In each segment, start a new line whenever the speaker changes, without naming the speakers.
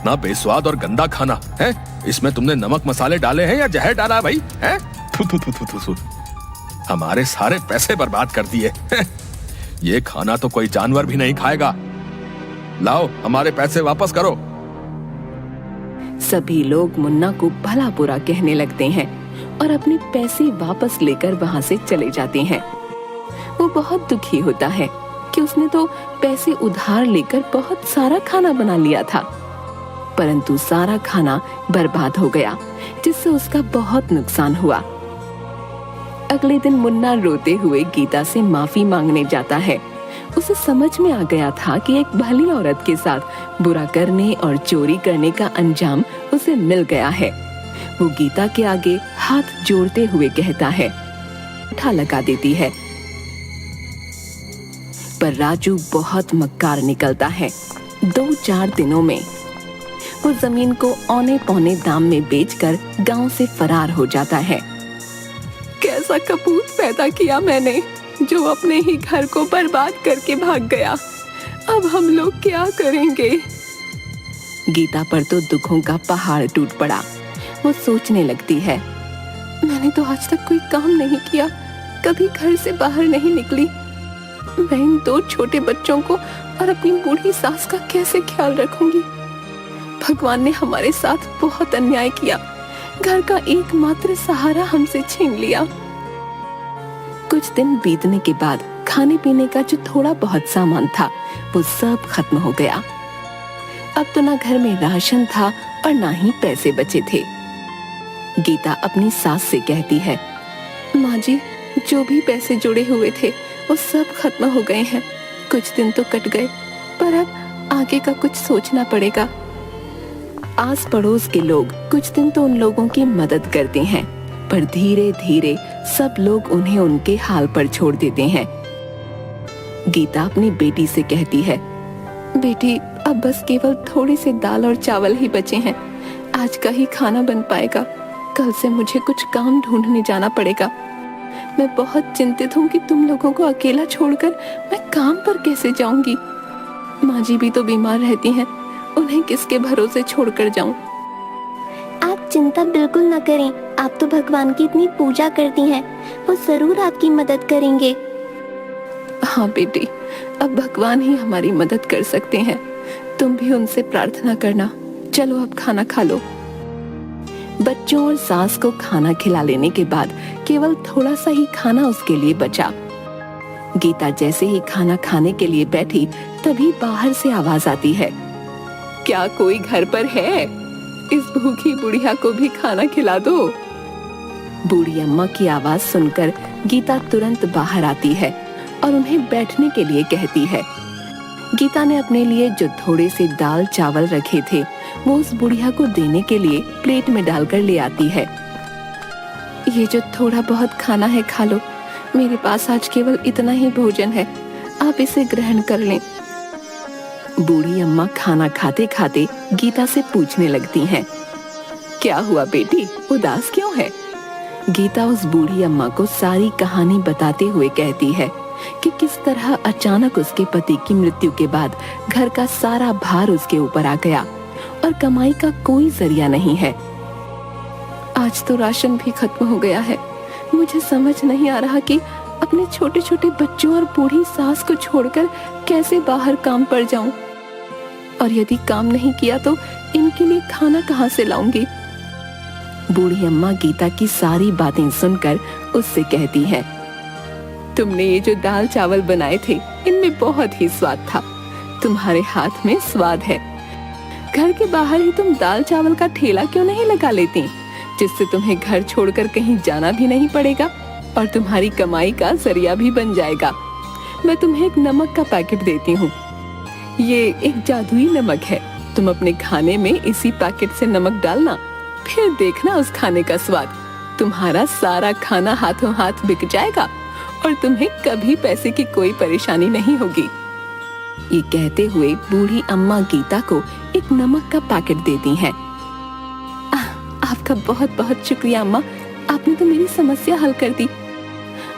इतना बेस्वाद और गंदा खाना है। इसमें तुमने नमक मसाले डाले हैं या जहर डाला है भाई? हैं? थू थू थू थू थू थू। हमारे सारे पैसे बर्बाद कर दिए। ये खाना तो कोई जानवर भी नहीं खाएगा। लाओ हमारे पैसे वापस करो।
सभी लोग मुन्ना को भला बुरा कहने लगते हैं और अपने पैसे वापस लेकर वहां से चले जाते हैं। वो बहुत दुखी होता है कि उसने तो पैसे उधार लेकर बहुत सारा खाना बना लिया था, परंतु सारा खाना बर्बाद हो गया, जिससे उसका बहुत नुकसान हुआ। अगले दिन मुन्ना रोते हुए गीता से माफी मांगने जाता है। उसे समझ में आ गया था कि एक भली औरत के साथ बुरा करने और चोरी करने का अंजाम उसे मिल गया है। वो गीता के आगे हाथ जोड़ते हुए कहता है, उठा लगा देती है। पर राजू बहुत मक्कार निकलता है। 2-4 दिनों में वो जमीन को औने पौने दाम में बेचकर गांव से फरार हो जाता है। कैसा कपूत पैदा किया मैंने, जो अपने ही घर को बर्बाद करके भाग गया। अब हम लोग क्या करेंगे? गीता पर तो दुखों का पहाड़ टूट पड़ा। वो सोचने लगती है, मैंने तो आज तक कोई काम नहीं किया, कभी घर से बाहर नहीं निकली। मैं इन 2 छोटे बच्चों को और अपनी बूढ़ी सास का कैसे ख्याल रखूंगी? भगवान ने हमारे साथ बहुत अन्याय किया। घर का एकमात्र सहारा हमसे छीन लिया। कुछ दिन बीतने के बाद खाने पीने का जो थोड़ा बहुत सामान था वो सब खत्म हो गया। अब तो ना घर में राशन था और ना ही पैसे बचे थे। गीता अपनी सास से कहती है, माँ जी, जो भी पैसे जुड़े हुए थे वो सब खत्म हो गए हैं। कुछ दिन तो कट गए, पर अब आगे का कुछ सोचना पड़ेगा। आस पड़ोस के लोग कुछ दिन तो उन लोगों की मदद करते हैं, पर धीरे धीरे सब लोग उन्हें उनके हाल पर छोड़ देते हैं। गीता अपनी बेटी से कहती है, बेटी, अब बस केवल थोड़े से दाल और चावल ही बचे हैं। आज का ही खाना बन पाएगा, कल से मुझे कुछ काम ढूंढने जाना पड़ेगा। मैं बहुत चिंतित हूँ कि तुम लोगों को अकेला छोड़कर मैं काम पर कैसे जाऊंगी। माँ जी भी तो बीमार रहती हैं, उन्हें किसके भरोसे छोड़कर जाऊं?
आप चिंता बिल्कुल न करें, आप तो भगवान की इतनी पूजा करती हैं, वो जरूर आपकी मदद करेंगे।
हाँ बेटी, अब भगवान ही हमारी मदद कर सकते हैं। तुम भी उनसे प्रार्थना करना। चलो अब खाना खा लो। बच्चों और सास को खाना खिला लेने के बाद केवल थोड़ा सा ही खाना उसके लिए बचा। गीता जैसे ही खाना खाने के लिए बैठी, तभी बाहर से आवाज आती है, क्या कोई घर पर है? इस भूखी बुढ़िया को भी खाना खिला दो। बूढ़ी अम्मा की आवाज सुनकर गीता तुरंत बाहर आती है और उन्हें बैठने के लिए कहती है। गीता ने अपने लिए जो थोड़े से दाल चावल रखे थे वो उस बुढ़िया को देने के लिए प्लेट में डालकर ले आती है। ये जो थोड़ा बहुत खाना है खा लो, मेरे पास आज केवल इतना ही भोजन है, आप इसे ग्रहण कर लें। बूढ़ी अम्मा खाना खाते खाते गीता से पूछने लगती हैं, क्या हुआ बेटी, उदास क्यों है? गीता उस बूढ़ी अम्मा को सारी कहानी बताते हुए कहती है कि किस तरह अचानक उसके पति की मृत्यु के बाद घर का सारा भार उसके ऊपर आ गया और कमाई का कोई जरिया नहीं है। आज तो राशन भी खत्म हो गया है। मुझे समझ नहीं आ रहा कि अपने छोटे छोटे बच्चों और बूढ़ी सास को छोड़कर कैसे बाहर काम पर जाऊं, और यदि काम नहीं किया तो इनके लिए खाना कहां से लाऊंगी? बूढ़ी अम्मा गीता की सारी बातें सुनकर उससे कहती है, तुमने ये जो दाल चावल बनाए थे इनमें बहुत ही स्वाद था। तुम्हारे हाथ में स्वाद है। घर के बाहर ही तुम दाल चावल का ठेला क्यों नहीं लगा लेती, जिससे तुम्हें घर छोड़कर कहीं जाना भी नहीं पड़ेगा और तुम्हारी कमाई का जरिया भी बन जाएगा। मैं तुम्हें एक नमक का पैकेट देती हूँ। ये एक जादुई नमक है। तुम अपने खाने में इसी पैकेट से नमक डालना, फिर देखना उस खाने का स्वाद। तुम्हारा सारा खाना हाथों हाथ बिक जाएगा और तुम्हें कभी पैसे की कोई परेशानी नहीं होगी। ये कहते हुए बूढ़ी अम्मा गीता को एक नमक का पैकेट देती हैं। आपका बहुत बहुत शुक्रिया अम्मा, आपने तो मेरी समस्या हल कर दी।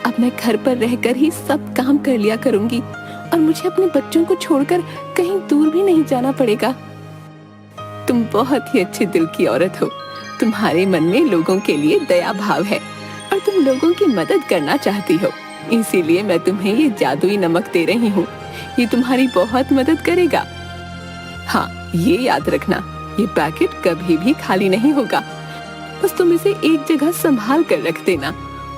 अब मैं घर पर रहकर ही सब काम कर लिया करूंगी और मुझे अपने बच्चों को छोड़कर कहीं दूर भी नहीं जाना पड़ेगा। तुम बहुत ही अच्छे दिल की औरत हो। तुम्हारे मन में लोगों के लिए दया भाव है और तुम लोगों की मदद करना चाहती हो, इसीलिए मैं तुम्हें ये जादुई नमक दे रही हूँ। ये तुम्हारी बहुत मदद करेगा। हाँ, ये याद रखना, ये पैकेट कभी भी खाली नहीं होगा। बस तुम इसे एक जगह संभाल कर रख देना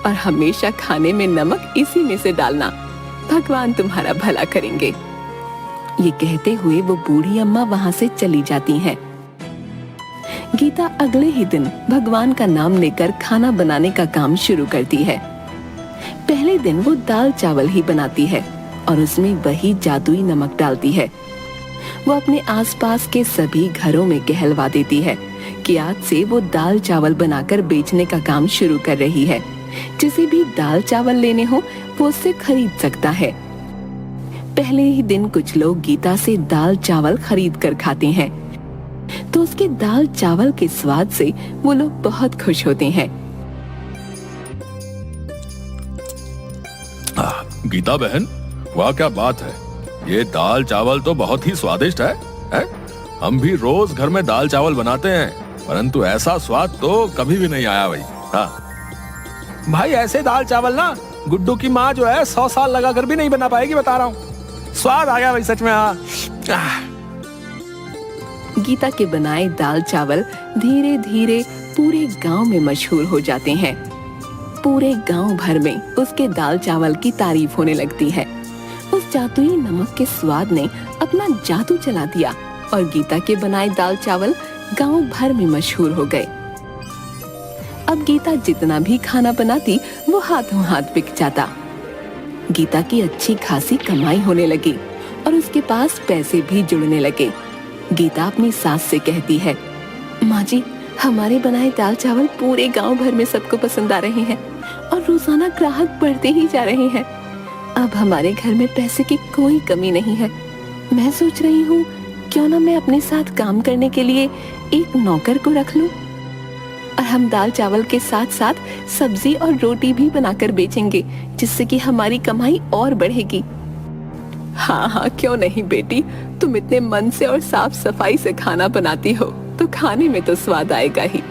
और हमेशा खाने में नमक इसी में से डालना। भगवान तुम्हारा भला करेंगे। ये कहते हुए वो बूढ़ी अम्मा वहाँ से चली जाती हैं। गीता अगले ही दिन भगवान का नाम लेकर खाना बनाने का काम शुरू करती है। पहले दिन वो दाल चावल ही बनाती है और उसमें वही जादुई नमक डालती है। वो अपने आसपास के सभी घरों में कहलवा देती है कि आज से वो दाल चावल बनाकर बेचने का काम शुरू कर रही है। जिसे भी दाल चावल लेने हो वो उससे खरीद सकता है। पहले ही दिन कुछ लोग गीता से दाल चावल खरीद कर खाते हैं, तो उसके दाल चावल के स्वाद से वो लोग बहुत खुश होते हैं।
गीता बहन, वाह क्या बात है, ये दाल चावल तो बहुत ही स्वादिष्ट है? हम भी रोज घर में दाल चावल बनाते हैं, परंतु ऐसा स्वाद तो कभी भी नहीं आया भाई। हाँ
भाई, ऐसे दाल चावल ना गुड्डू की माँ जो है 100 साल लगा कर भी नहीं बना पाएगी, बता रहा हूँ। स्वाद आ गया भाई सच में। हाँ,
गीता के बनाए दाल चावल धीरे धीरे पूरे गांव में मशहूर हो जाते हैं। पूरे गांव भर में उसके दाल चावल की तारीफ होने लगती है। उस जादुई नमक के स्वाद ने अपना जादू चला दिया और गीता के बनाए दाल चावल गांव भर में मशहूर हो गए। अब गीता जितना भी खाना बनाती वो हाथों हाथ बिक जाता। गीता की अच्छी खासी कमाई होने लगी और उसके पास पैसे भी जुड़ने लगे। गीता अपनी सास से कहती है, माँ जी, हमारे बनाए दाल चावल पूरे गांव भर में सबको पसंद आ रहे हैं और रोजाना ग्राहक बढ़ते ही जा रहे हैं। अब हमारे घर में पैसे की कोई कमी नहीं है। मैं सोच रही हूँ क्यों ना मैं अपने साथ काम करने के लिए एक नौकर को रख लूं और हम दाल चावल के साथ साथ सब्जी और रोटी भी बनाकर बेचेंगे, जिससे कि हमारी कमाई और बढ़ेगी। हाँ हाँ, क्यों नहीं बेटी, तुम इतने मन से और साफ सफाई से खाना बनाती हो तो खाने में तो स्वाद आएगा ही।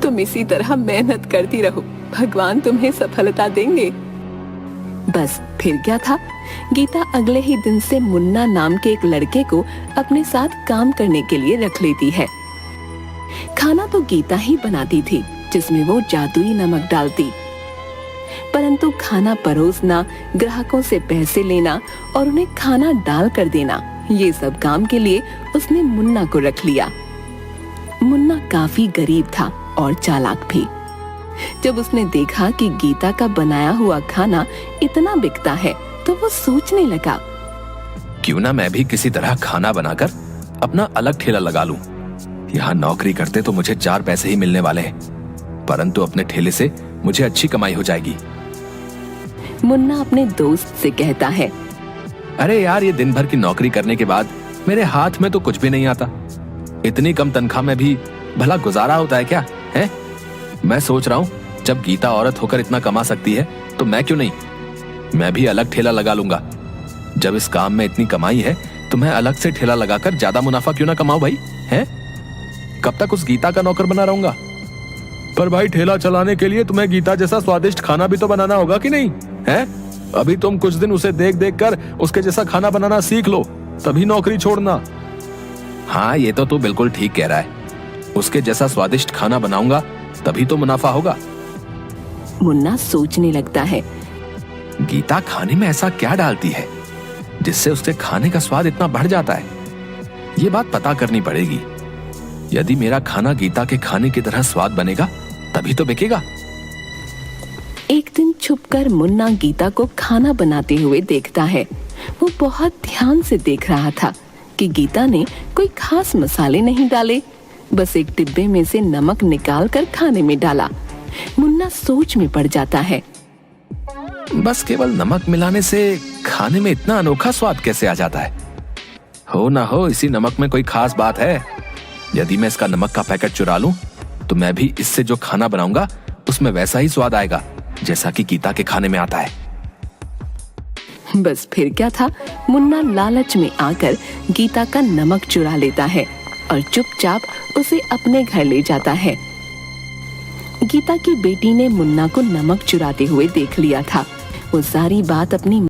तुम इसी तरह मेहनत करती रहो, भगवान तुम्हें सफलता देंगे। बस फिर क्या था, गीता अगले ही दिन से मुन्ना नाम के एक लड़के को अपने साथ काम करने के लिए रख लेती है। खाना तो गीता ही बनाती थी, जिसमें वो जादुई नमक डालती, परंतु खाना परोसना, ग्राहकों से पैसे लेना और उन्हें खाना डाल कर देना, ये सब काम के लिए उसने मुन्ना को रख लिया। मुन्ना काफी गरीब था और चालाक भी। जब उसने देखा कि गीता का बनाया हुआ खाना इतना बिकता है तो वो सोचने लगा,
क्यों ना मैं भी किसी तरह खाना बनाकर अपना अलग ठेला लगा लूं। यहाँ नौकरी करते तो मुझे 4 पैसे ही मिलने वाले हैं, परंतु अपने ठेले से मुझे अच्छी कमाई हो जाएगी।
मुन्ना अपने दोस्त से कहता है,
अरे यार, ये दिन भर की नौकरी करने के बाद मेरे हाथ में तो कुछ भी नहीं आता। इतनी कम तनख्वाह में भी भला गुजारा होता है क्या? है? मैं सोच रहा हूँ, जब गीता औरत होकर इतना कमा सकती है तो मैं क्यों नहीं, मैं भी अलग ठेला लगा लूंगा। जब इस काम में इतनी कमाई है तो मैं अलग से ठेला लगाकर ज्यादा मुनाफा क्यों ना कमाऊं भाई? है? कब तक उस गीता का नौकर बना रहूंगा? पर भाई, ठेला चलाने के लिए तुम्हें गीता जैसा स्वादिष्ट खाना भी तो बनाना होगा कि नहीं? है? अभी तुम कुछ दिन उसे देख देख कर उसके जैसा खाना बनाना सीख लो, तभी नौकरी छोड़ना। हाँ, ये तो तू बिल्कुल ठीक कह रहा है। उसके जैसा स्वादिष्ट खाना बनाऊंगा तभी तो मुनाफा होगा।
मुन्ना सोचने लगता है,
गीता खाने में ऐसा क्या डालती है जिससे उसके खाने का स्वाद इतना बढ़ जाता है? ये बात पता करनी पड़ेगी। यदि मेरा खाना गीता के खाने की तरह स्वाद बनेगा तभी तो बिकेगा।
एक दिन छुपकर मुन्ना गीता को खाना बनाते हुए देखता है। वो बहुत ध्यान से देख रहा था कि गीता ने कोई खास मसाले नहीं डाले, बस एक डिब्बे में से नमक निकाल कर खाने में डाला। मुन्ना सोच में पड़ जाता है,
बस केवल नमक मिलाने से खाने में इतना अनोखा स्वाद कैसे आ जाता है? हो ना हो इसी नमक में कोई खास बात है। यदि मैं इसका नमक का पैकेट चुरा लूं तो मैं भी इससे जो खाना बनाऊंगा उसमें वैसा ही स्वाद आएगा जैसा कि गीता के खाने में आता है।
बस फिर क्या था, मुन्ना लालच में आकर गीता का नमक चुरा लेता है और चुपचाप उसे अपने घर ले जाता है। गीता की बेटी ने मुन्ना को नमक चुराते हुए देख लिया था। वो सारी बात अपनी